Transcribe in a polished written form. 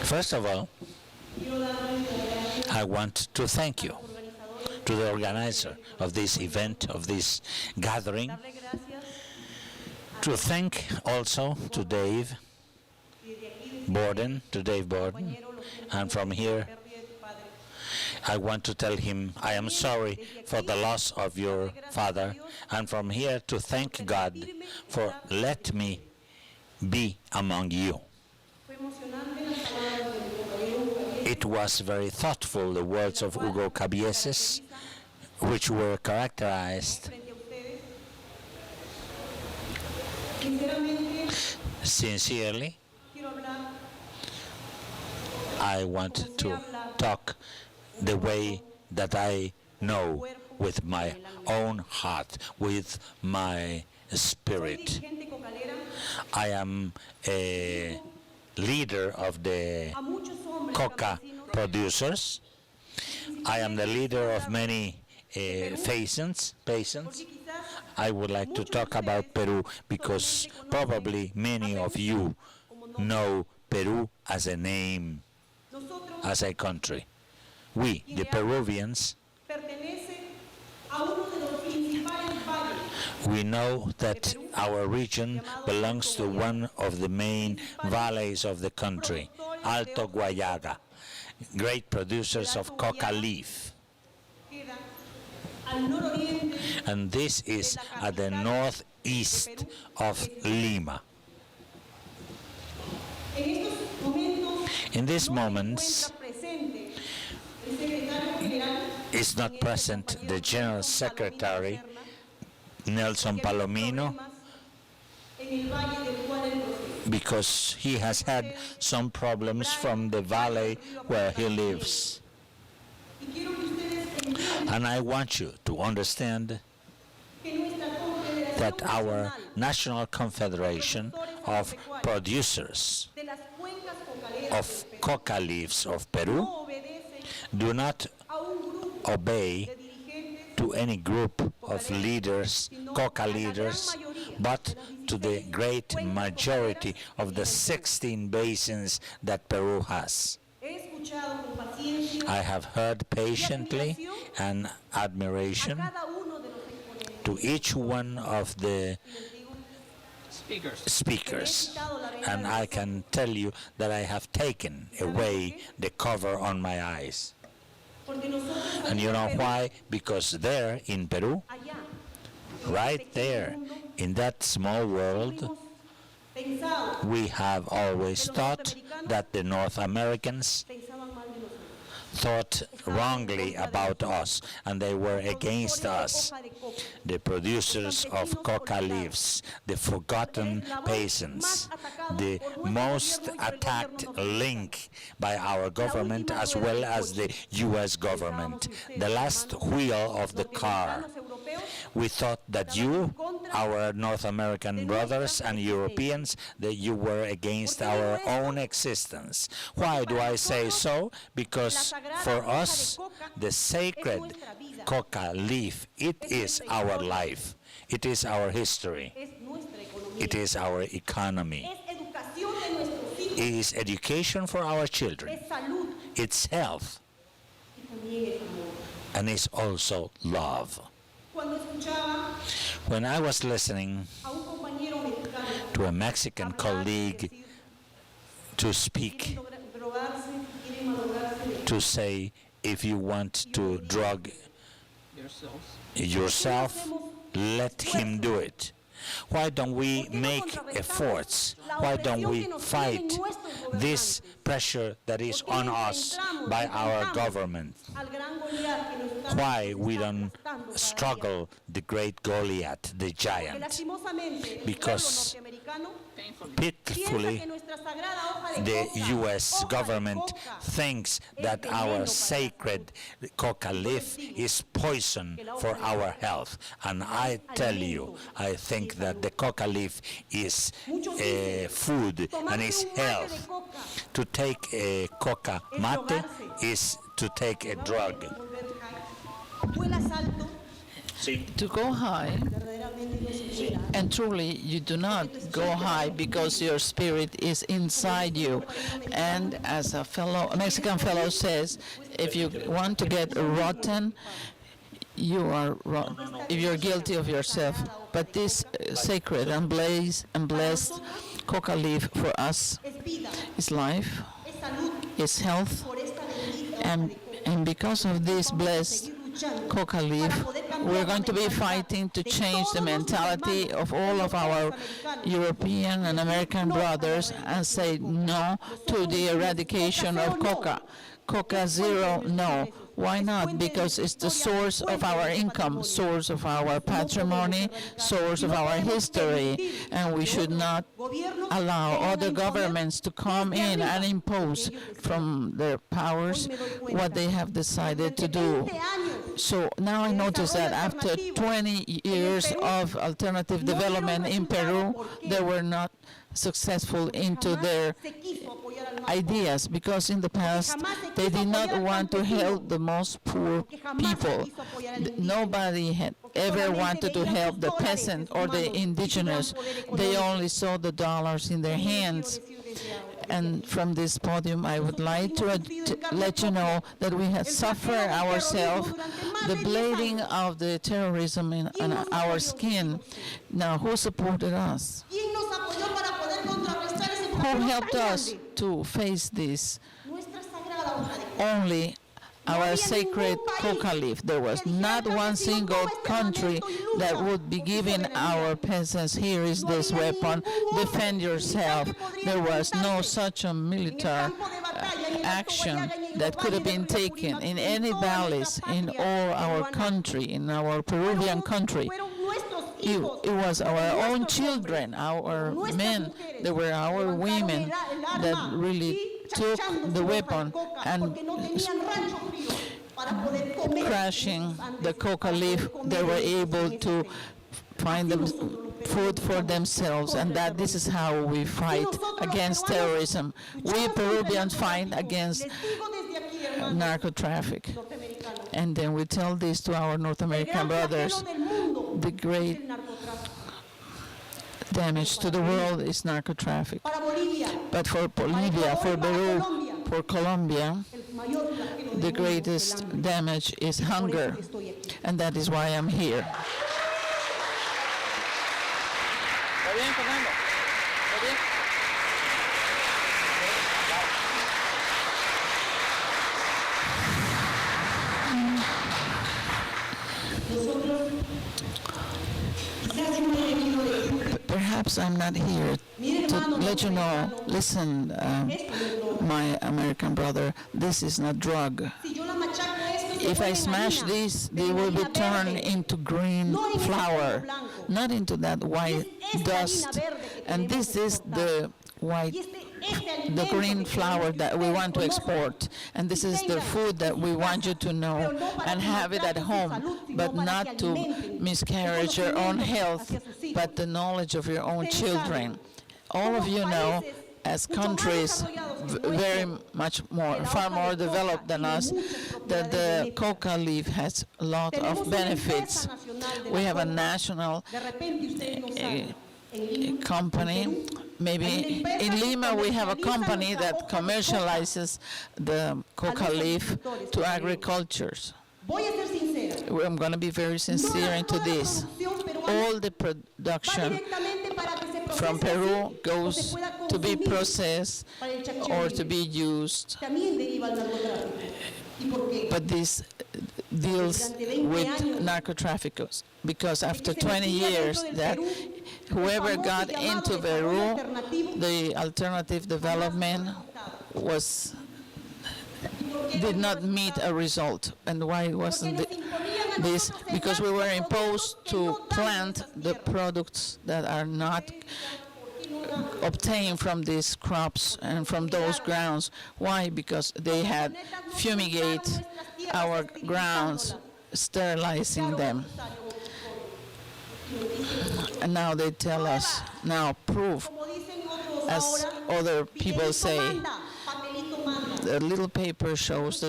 First of all, I want to thank you to the organizer of this event, of this gathering, to thank also to Dave Borden, and from here I want to tell him I am sorry for the loss of your father, and from here to thank God for let me be among you. It was very thoughtful, the words of Hugo Cabieses, which were characterized sincerely. I want to talk the way that I know, with my own heart, with my spirit. I am a leader of the coca producers. I am the leader of many peasants. I would like to talk about Peru because probably many of you know Peru as a name, as a country. We, the Peruvians, we know that our region belongs to one of the main valleys of the country, Alto Guayaga, great producers of coca leaf. And this is at the northeast of Lima. In these moments, is not present the General Secretary, Nelson Palomino, because he has had some problems from the valley where he lives. And I want you to understand that our National Confederation of Producers of coca leaves of Peru do not obey to any group of leaders, coca leaders, but to the great majority of the 16 basins that Peru has. I have heard patiently and admiration to each one of the speakers, and I can tell you that I have taken away the cover on my eyes. And you know why? Because there in Peru, right there in that small world, we have always thought that the North Americans thought wrongly about us, and they were against us, the producers of coca leaves, the forgotten peasants, the most attacked link by our government as well as the U.S. government, the last wheel of the car. We thought that you, our North American brothers and Europeans, that you were against our own existence. Why do I say so? Because for us, the sacred coca leaf, it is our life. It is our history. It is our economy. It is education for our children. It's health. And it's also love. When I was listening to a Mexican colleague to speak, to say, if you want to drug yourself, let him do it. Why don't we make efforts? Why don't we fight this pressure that is on us by our government? Why we don't struggle the great Goliath, the giant? Because pitifully, the U.S. government thinks that our sacred coca leaf is poison for our health. And I tell you, I think that the coca leaf is food and is health. To take a coca mate is to take a drug. to go high, and truly you do not go high because your spirit is inside you. And as a Mexican fellow says, if you want to get rotten, you are wrong if you're guilty of yourself. But this sacred and blessed coca leaf for us is life, is health, and because of this blessed coca leaf, we're going to be fighting to change the mentality of all of our European and American brothers and say no to the eradication of coca. Coca zero, no. Why not? Because it's the source of our income, source of our patrimony, source of our history, and we should not allow other governments to come in and impose from their powers what they have decided to do. So now I notice that after 20 years of alternative development in Peru, they were not successful into their ideas because in the past they did not want to help the most poor people. Nobody had ever wanted to help the peasant or the indigenous. They only saw the dollars in their hands. And from this podium, I would like to let you know that we have suffered ourselves the blading of the terrorism in our skin. Now, who supported us? Who helped us to face this? Only our sacred coca leaf. There was not one single country that would be giving our peasants, here is this weapon, defend yourself. There was no such a military action that could have been taken in any valleys in all our country, in our Peruvian country. It was our own children, our men, they were our women that really took the weapon and crashing the coca leaf, they were able to find them food for themselves, and that this is how we fight against terrorism. We Peruvians fight against narco traffic. And then we tell this to our North American brothers. The great damage to the world is narco traffic. But for Bolivia, for Peru, for Colombia, the greatest damage is hunger. And that is why I'm here. Perhaps I'm not here to let you know, listen, my American brother, this is not drug. If I smash these, they will be turned into green flour, not into that white dust. And this is the the green flour that we want to export. And this is the food that we want you to know and have it at home, but not to miscarriage your own health, but the knowledge of your own children. All of you know, as countries very much more, far more developed than us, that the coca leaf has a lot of benefits. We have a national company. Maybe in Lima we have a company that commercializes the coca leaf to agricultures. I'm going to be very sincere into this. All the production from Peru goes to be processed or to be used. But this deals with narco traffickers, because after 20 years that whoever got into Peru, the alternative development did not meet a result. And why wasn't this? Because we were imposed to plant the products that are not obtained from these crops and from those grounds. Why? Because they had fumigate our grounds, sterilizing them. And now they tell us, now prove, as other people say, the little paper shows the